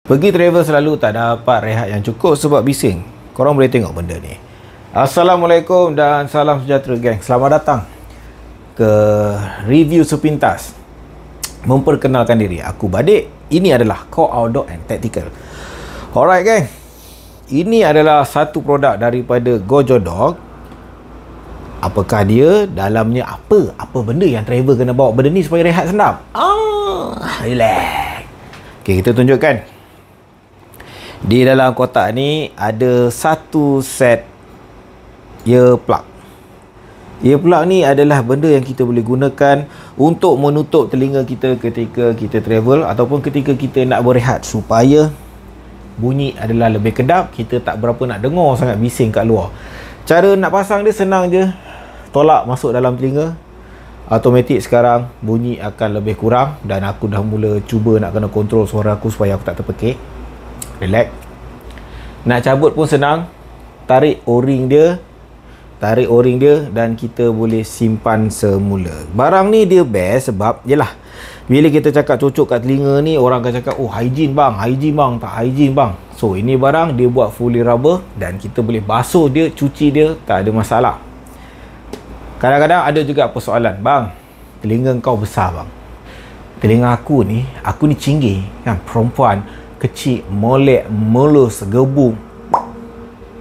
Pergi travel selalu tak dapat rehat yang cukup sebab bising. Korang boleh tengok benda ni. Assalamualaikum dan salam sejahtera geng. Selamat datang ke review sepintas. Memperkenalkan diri, aku Badik. Ini adalah Core Outdoor and Tactical. Alright geng, ini adalah satu produk daripada Gojo Dog. Apakah dia? Dalamnya apa? Apa benda yang travel kena bawa benda ni supaya rehat senam? Relax. Okay, kita tunjukkan. Di dalam kotak ni ada satu set earplug. Earplug ni adalah benda yang kita boleh gunakan untuk menutup telinga kita ketika kita travel ataupun ketika kita nak berehat supaya bunyi adalah lebih kedap, kita tak berapa nak dengar sangat bising kat luar. Cara nak pasang dia senang je. Tolak masuk dalam telinga. Automatik sekarang bunyi akan lebih kurang dan aku dah mula cuba nak kena kontrol suara aku supaya aku tak terpekik. Relax. Nak cabut pun senang. Tarik o-ring dia dan kita boleh simpan semula. Barang ni dia best sebab yelah, bila kita cakap cocok kat telinga ni, orang akan cakap, oh hygiene bang, tak hygiene bang. So ini barang dia buat fully rubber dan kita boleh basuh dia, cuci dia, tak ada masalah. Kadang-kadang ada juga persoalan, bang, telinga kau besar bang. Telinga aku ni cinggir kan, perempuan kecil, molek, mulus, gebung.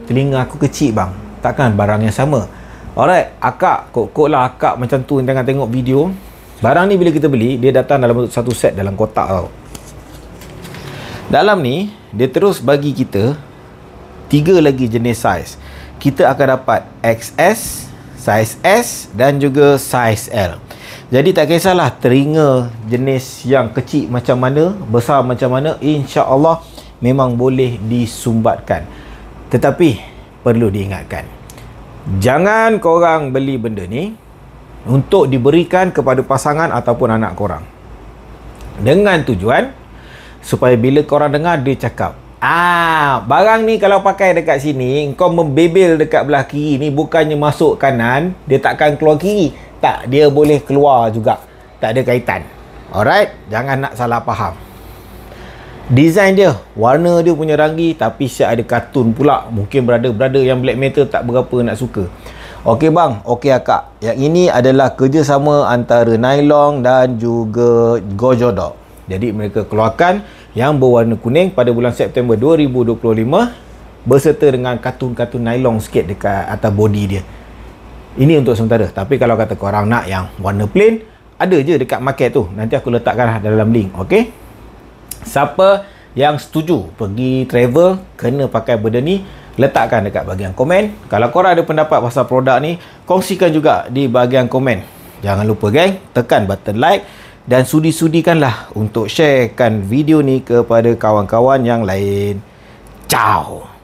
Telinga aku kecil bang, takkan barang yang sama. Alright, akak, kok lah akak macam tu, jangan tengok video. Barang ni bila kita beli, dia datang dalam satu set dalam kotak tau. Dalam ni, dia terus bagi kita 3 lagi jenis saiz. Kita akan dapat XS, saiz S dan juga saiz L. Jadi tak kisahlah telinga jenis yang kecil macam mana, besar macam mana, insya-Allah memang boleh disumbatkan. Tetapi perlu diingatkan, jangan korang beli benda ni untuk diberikan kepada pasangan ataupun anak korang. Dengan tujuan supaya bila korang dengar dia cakap, barang ni kalau pakai dekat sini, kau membebel dekat belah kiri ni, bukannya masuk kanan, dia takkan keluar kiri. Tak, dia boleh keluar juga. Tak ada kaitan. Alright, jangan nak salah faham. Design dia, warna dia punya ranggi, tapi siap ada kartun pula. Mungkin brother-brother yang black metal tak berapa nak suka. Okey bang, okey akak. Yang ini adalah kerjasama antara Nylon dan juga Gojo Dog. Jadi mereka keluarkan yang berwarna kuning pada bulan September 2025 berserta dengan kartun-kartun nylon sikit dekat atas body dia. Ini untuk sementara. Tapi kalau kata korang nak yang warna plain, ada je dekat market tu. Nanti aku letakkan dalam link. Okey? Siapa yang setuju pergi travel kena pakai benda ni, letakkan dekat bahagian komen. Kalau korang ada pendapat pasal produk ni, kongsikan juga di bahagian komen. Jangan lupa geng, tekan button like dan sudi-sudikanlah untuk sharekan video ni kepada kawan-kawan yang lain. Ciao.